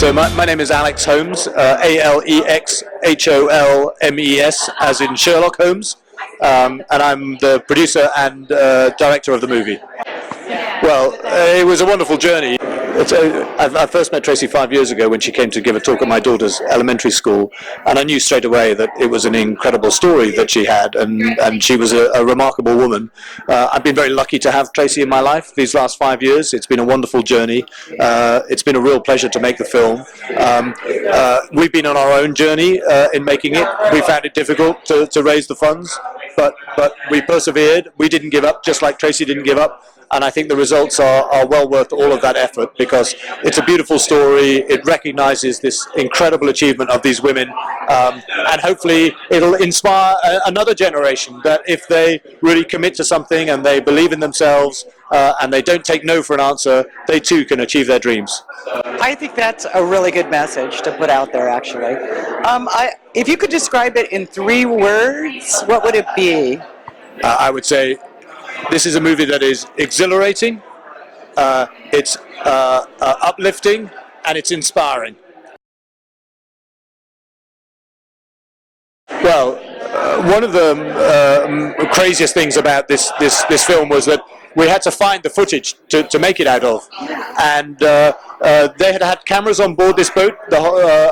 So my name is Alex Holmes, Alexholmes, as in Sherlock Holmes, and I'm the producer and director of the movie. Well, it was a wonderful journey. I first met Tracy 5 years ago when she came to give a talk at my daughter's elementary school, and I knew straight away that it was an incredible story that she had, and she was a remarkable woman. I've been very lucky to have Tracy in my life these last 5 years. It's been a wonderful journey. It's been a real pleasure to make the film. We've been on our own journey in making it. We found it difficult to raise the funds, but we persevered. We didn't give up, just like Tracy didn't give up. And I think the results are well worth all of that effort, because it's a beautiful story. It recognizes this incredible achievement of these women, and hopefully it'll inspire another generation that if they really commit to something and they believe in themselves and they don't take no for an answer, they too can achieve their dreams. I think that's a really good message to put out there, actually. If you could describe it in 3 words, what would it be? I would say this is a movie that is exhilarating, it's uplifting, and it's inspiring. Well, one of the craziest things about this film was that we had to find the footage to make it out of, and they had cameras on board this boat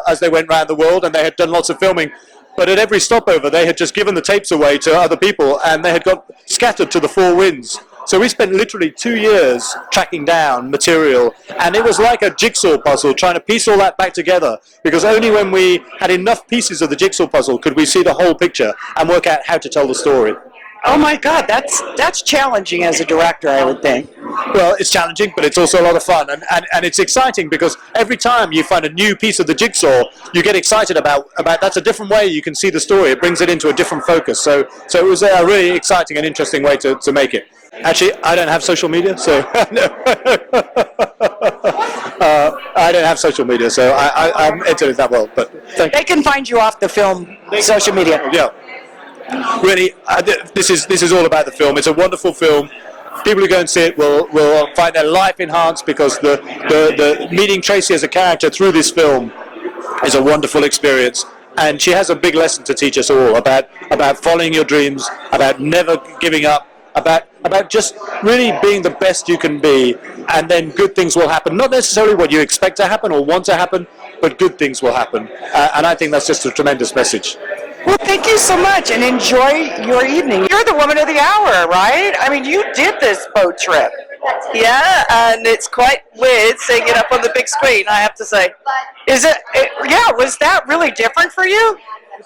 as they went around the world, and they had done lots of filming. But at every stopover, they had just given the tapes away to other people, and they had got scattered to the 4 winds. So we spent literally 2 years tracking down material, and it was like a jigsaw puzzle, trying to piece all that back together, because only when we had enough pieces of the jigsaw puzzle could we see the whole picture and work out how to tell the story. Oh my God, that's challenging as a director, I would think. Well, it's challenging, but it's also a lot of fun, and it's exciting because every time you find a new piece of the jigsaw, you get excited about that's a different way you can see the story. It brings it into a different focus. So it was a really exciting and interesting way to make it. Actually, I don't have social media, so I don't have social media, so I'm into that world. But they can find you off the film social media. Yeah. Really, this is all about the film. It's a wonderful film. People who go and see it will find their life enhanced, because the meeting Tracy as a character through this film is a wonderful experience. And she has a big lesson to teach us all about following your dreams, about never giving up, about just really being the best you can be, and then good things will happen. Not necessarily what you expect to happen or want to happen, but good things will happen. And I think that's just a tremendous message. Well, thank you so much, and enjoy your evening. You're the woman of the hour, right? I mean, you did this boat trip. Yeah, and it's quite weird seeing it up on the big screen, I have to say. Yeah, was that really different for you?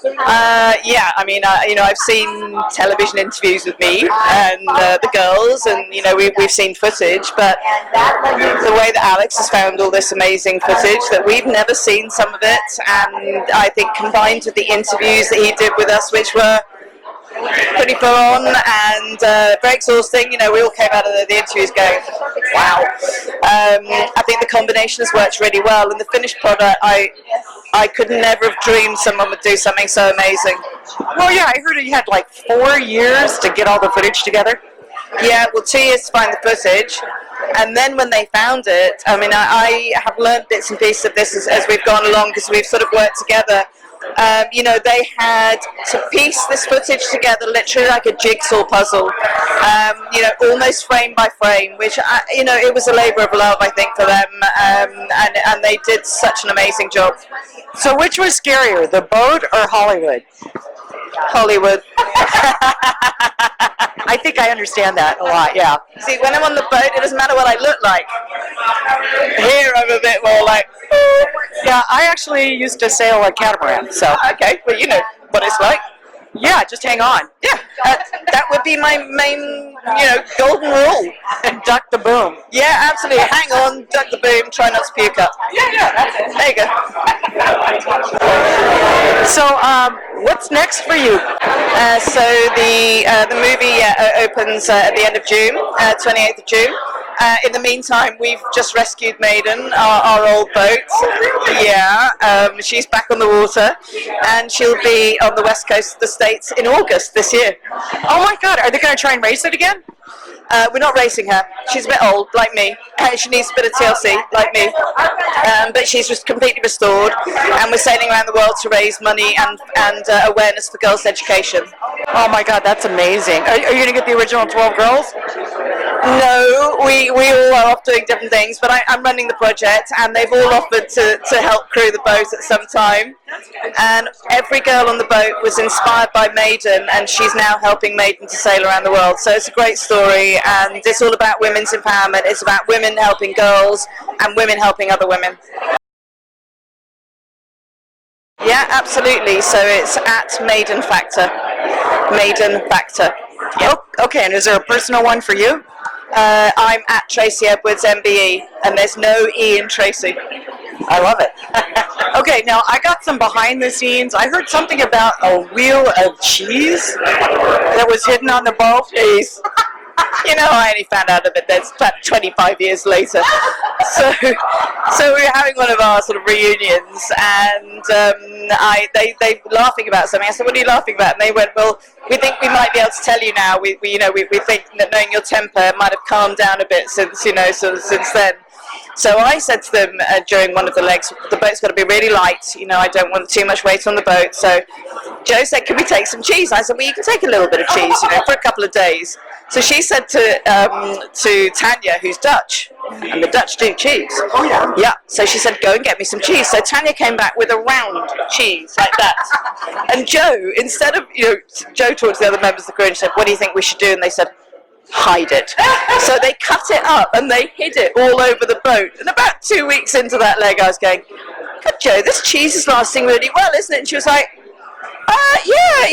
Yeah, I mean, I've seen television interviews with me and the girls, and we've seen footage, but the way that Alex has found all this amazing footage that we've never seen some of it, and I think combined with the interviews that he did with us, which were pretty full on and very exhausting. We all came out of the interviews going, wow. I think the combination has worked really well, and the finished product, I could never have dreamed someone would do something so amazing. Well, yeah, I heard you had like 4 years to get all the footage together. Yeah, well, 2 years to find the footage, and then when they found it, I mean, I have learned bits and pieces of this as we've gone along, because we've sort of worked together. They had to piece this footage together literally like a jigsaw puzzle, almost frame by frame, which, it was a labour of love, I think, for them, and they did such an amazing job. So which was scarier, the boat or Hollywood? Hollywood. I think I understand that a lot, yeah. See, when I'm on the boat, it doesn't matter what I look like. Here, I'm a bit more like, oh. Yeah, I actually used to sail a catamaran, so. Okay, well, you know what it's like. Yeah, just hang on. Yeah, that would be my main, golden rule. Duck the boom. Yeah, absolutely. Hang on, duck the boom, try not to puke up. Yeah, that's it. There you go. So, what's next for you? So the movie opens at the end of June, 28th of June. In the meantime, we've just rescued Maiden, our old boat. Yeah, she's back on the water, and she'll be on the west coast of the States in August this year. Oh my God, are they going to try and race it again? We're not racing her. She's a bit old, like me. She needs a bit of TLC, like me. But she's just completely restored, and we're sailing around the world to raise money and awareness for girls' education. Oh my God, that's amazing. Are you going to get the original 12 girls? No, we all are off doing different things, but I'm running the project, and they've all offered to help crew the boat at some time. And every girl on the boat was inspired by Maiden, and she's now helping Maiden to sail around the world. So it's a great story, and it's all about women's empowerment. It's about women helping girls and women helping other women. Yeah, absolutely. So it's at Maiden Factor. Maiden Factor. Oh, okay, and is there a personal one for you? I'm at Tracy Edwards.MAIDEN, and there's no E in Tracy. I love it. Okay, now I got some behind the scenes. I heard something about a wheel of cheese that was hidden on the boat. Jeez. You know, I only found out of it that's about 25 years later. So we were having one of our sort of reunions, and they were laughing about something. I said, "What are you laughing about?" And they went, "Well, we think we might be able to tell you now. We think that knowing your temper might have calmed down a bit since since then." So I said to them during one of the legs, the boat's got to be really light. I don't want too much weight on the boat. So Joe said, "Can we take some cheese?" I said, "Well, you can take a little bit of cheese, for a couple of days." So she said to Tanya, who's Dutch, and the Dutch do cheese. Oh yeah. Yeah. So she said, "Go and get me some cheese." So Tanya came back with a round cheese like that. And Joe, instead of Joe talked to the other members of the crew and said, "What do you think we should do?" And they said, "Hide it." So they cut it up and they hid it all over the boat. And about 2 weeks into that leg, I was going, "God, Joe, this cheese is lasting really well, isn't it?" And she was like, yeah,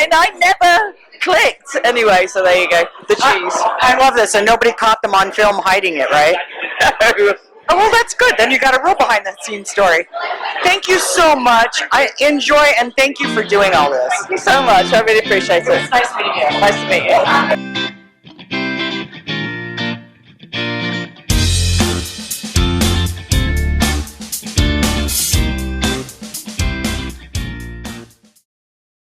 and I never clicked. Anyway, so there you go, the cheese. I love this, and nobody caught them on film hiding it, right? Oh, well, that's good. Then you got a real behind-the-scenes story. Thank you so much. I enjoy, and thank you for doing all this. Thank you so much. I really appreciate it. It's nice meeting you. Nice to meet you.